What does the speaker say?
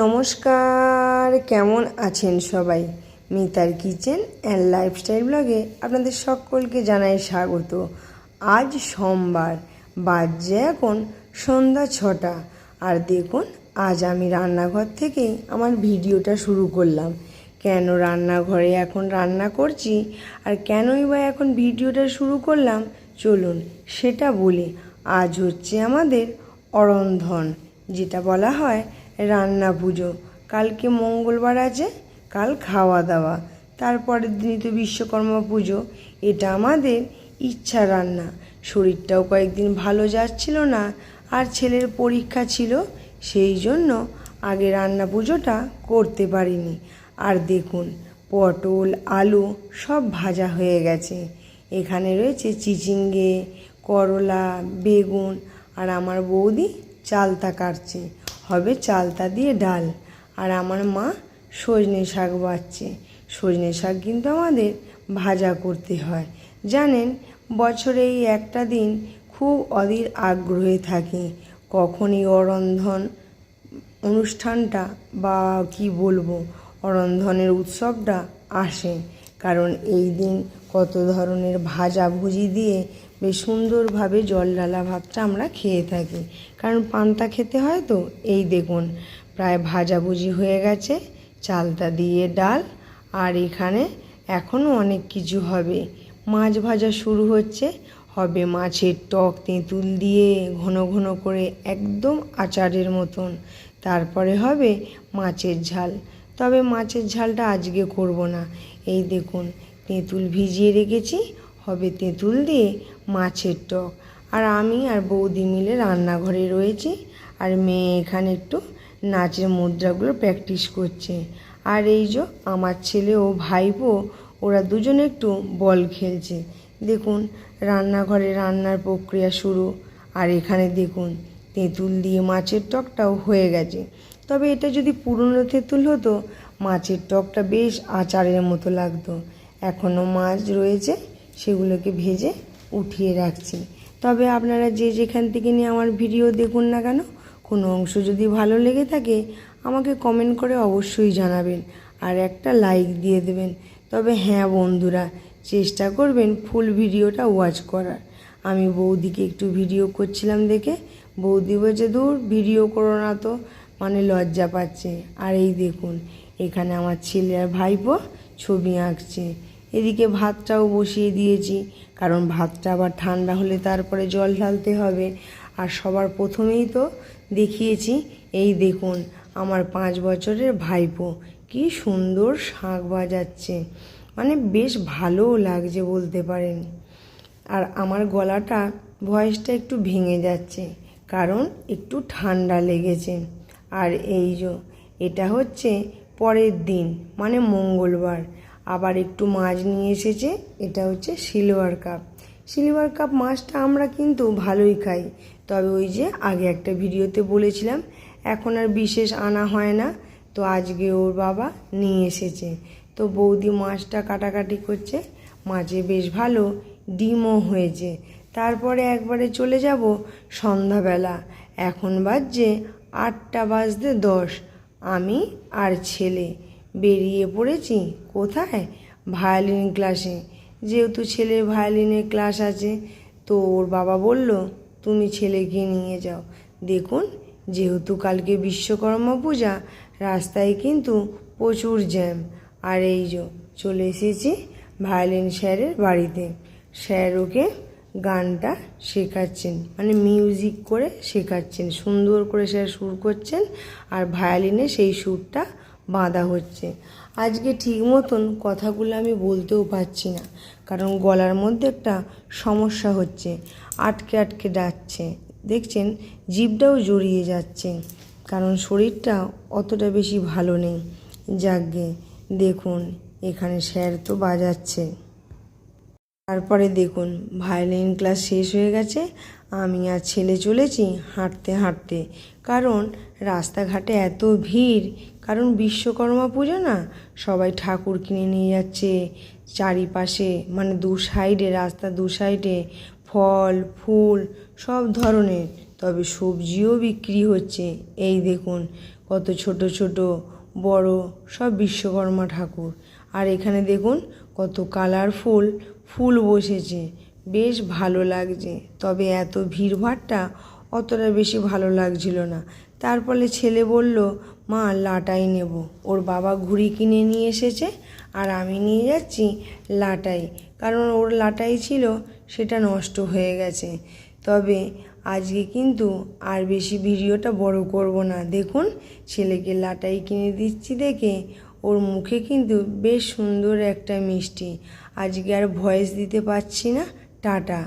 নমস্কার, কেমন আছেন সবাই? মিতার কিচেন অ্যান্ড লাইফস্টাইল ব্লগে আপনাদের সকলকে জানাই স্বাগত। আজ সোমবার, বাজে এখন সন্ধ্যা 6টা। আর দেখুন, আজ আমি রান্নাঘর থেকেই আমার ভিডিওটা শুরু করলাম। কেন রান্নাঘরে এখন রান্না করছি আর কেনই বা এখন ভিডিওটা শুরু করলাম, চলুন সেটা বলি। আজ হচ্ছে আমাদের অরন্ধন, যেটা বলা হয় রান্না পুজো। কালকে মঙ্গলবার আছে, কাল খাওয়া দাওয়া, তারপরের দিনই তো বিশ্বকর্মা পুজো। এটা আমাদের ইচ্ছা রান্না। শরীরটাও কয়েকদিন ভালো যাচ্ছিল না, আর ছেলের পরীক্ষা ছিল, সেই জন্য আগে রান্না পুজোটা করতে পারিনি। আর দেখুন, পটল আলু সব ভাজা হয়ে গেছে। এখানে রয়েছে চিচিঙ্গে, করলা, বেগুন, আর আমার বৌদি চালতা কাটছে, হবে চালতা দিয়ে ডাল। আর আমার মা সজনে শাক বাছছে। সজনে শাক কিন্তু আমাদের ভাজা করতে হয়। জানেন, বছরে এই একটা দিন খুব অধীর আগ্রহে থাকি, কখন এই অরন্ধন অনুষ্ঠানটা বা কি বলবো, অরন্ধনের উৎসবটা আসে। কারণ এই দিন কত ধরনের ভাজাভুজি দিয়ে বেশ সুন্দরভাবে জল ঢালা ভাতটা আমরা খেয়ে থাকি, কারণ পান্তা খেতে হয় তো। এই দেখুন, প্রায় ভাজাভুজি হয়ে গেছে, চালতা দিয়ে ডাল, আর এখানে এখনও অনেক কিছু হবে। মাছ ভাজা শুরু হচ্ছে, হবে মাছের টক তেঁতুল দিয়ে ঘন ঘন করে, একদম আচারের মতন। তারপরে হবে মাছের ঝাল, তবে মাছের ঝালটা আজকে করব না। এই দেখুন, তেঁতুল ভিজিয়ে রেখেছি, হবে তেঁতুল দিয়ে মাছের টক। আর আমি আর বৌদি মিলে রান্নাঘরে রয়েছি, আর মেয়ে এখানে একটু নাচের মুদ্রাগুলো প্র্যাকটিস করছে। আর এই যে আমার ছেলে ও ভাইপো, ওরা দুজনে একটু বল খেলছে। দেখুন, রান্নাঘরে রান্নার প্রক্রিয়া শুরু। আর এখানে দেখুন, তেঁতুল দিয়ে মাছের টকটাও হয়ে গেছে। তবে এটা যদি পুরনো তেঁতুল হতো, মাছের টকটা বেশ আচারের মতো লাগতো। এখনও মাছ রয়েছে, সেগুলোকে ভেজে উঠিয়ে রাখছি। তবে আপনারা যে যেখান থেকে নিয়ে আমার ভিডিও দেখুন না কেন, কোনো অংশ যদি ভালো লেগে থাকে আমাকে কমেন্ট করে অবশ্যই জানাবেন, আর একটা লাইক দিয়ে দেবেন। তবে হ্যাঁ বন্ধুরা, চেষ্টা করবেন ফুল ভিডিওটা ওয়াচ করার। আমি বৌদিকে একটু ভিডিও করছিলাম দেখে বৌদি বলছে, দূর ভিডিও করো না তো, মানে লজ্জা পাচ্ছে। আর এই দেখুন, এখানে আমার ছেলে আর ভাইপো ছবি আঁকছে। এদিকে ভাতটাও বসিয়ে দিয়েছি, কারণ ভাতটা আবার ঠান্ডা হলে তারপরে জল ঢালতে হবে। আর সবার প্রথমেই তো দেখিয়েছি, এই দেখুন আমার 5 বছরের ভাইপো কি সুন্দর শাঁখ বাজাচ্ছে, মানে বেশ ভালোও লাগছে বলতে পারেন। আর আমার গলাটা, ভয়েসটা একটু ভেঙে যাচ্ছে, কারণ একটু ঠান্ডা লেগেছে। আর এই যে এটা হচ্ছে পরের দিন, মানে মঙ্গলবার, আবার একটু মাছ নিয়ে এসেছে। এটা হচ্ছে সিলভার কাপ। সিলভার কাপ মাছটা আমরা কিন্তু ভালোই খাই, তবে ওই যে আগে একটা ভিডিওতে বলেছিলাম, এখন আর বিশেষ আনা হয় না। তো আজকে ওর বাবা নিয়ে এসেছে, তো বৌদি মাছটা কাটাকাটি করছে। মাছে বেশ ভালো ডিমও হয়েছে। তারপরে একবারে চলে যাব সন্ধ্যাবেলা। এখন বাজছে 8:10। আমি আর ছেলে বেরিয়ে পড়েছি কোথায়? ভায়োলিন ক্লাসে। যেহেতু ছেলের ভায়োলিনের ক্লাস আছে, তো ওর বাবা বলল তুমি ছেলেকে নিয়ে যাও। দেখুন, যেহেতু কালকে বিশ্বকর্মা পূজা, রাস্তায় কিন্তু প্রচুর জ্যাম। আর এই যে চলে এসেছি ভায়োলিন স্যারের বাড়িতে। স্যার ওকে গানটা শেখাচ্ছেন, মানে মিউজিক করে শেখাচ্ছেন, সুন্দর করে স্যার সুর করছেন, আর ভায়োলিনে সেই সুরটা বাঁধা হচ্ছে। আজকে ঠিক মতন কথাগুলো আমি বলতেও পারছি না, কারণ গলার মধ্যে একটা সমস্যা হচ্ছে, আটকে আটকে যাচ্ছে। দেখছেন, জিভটাও জড়িয়ে যাচ্ছে, কারণ শরীরটা অতটা বেশি ভালো নেই। যাকগে, দেখুন এখানে স্যার তো বাজাচ্ছে। তারপরে দেখুন, ভায়োলিন ক্লাস শেষ হয়ে গেছে, আমি আর ছেলে চলেছি হাঁটতে হাঁটতে, কারণ রাস্তাঘাটে এত ভিড়। কারণ বিশ্বকর্মা পুজো না, সবাই ঠাকুর কিনে নিয়ে যাচ্ছে। চারিপাশে মানে দু সাইডে, রাস্তা দু সাইডে ফল ফুল সব ধরনের, তবে সবজিও বিক্রি হচ্ছে। এই দেখুন, কত ছোট ছোট বড় সব বিশ্বকর্মা ঠাকুর। আর এখানে দেখুন কত কালারফুল ফুল বসেছে, বেশ ভালো লাগছে। তবে এত ভিড়ভাড়টা অতটা বেশি ভালো লাগছিল না। তারপরে ছেলে বলল, মা লাটাই নেব। ওর বাবা ঘুড়ি কিনে নিয়ে এসেছে আর আমি নিয়ে যাচ্ছি লাটাই, কারণ ওর লাটাই ছিল সেটা নষ্ট হয়ে গেছে। তবে আজকে কিন্তু আর বেশি ভিডিওটা বড় করব না। দেখুন ছেলেকে লাটাই কিনে দিচ্ছি দেখে ওর মুখে কিন্তু বেশ সুন্দর একটা মিষ্টি। আজকে আর ভয়েস দিতে পারছি না। টাটা।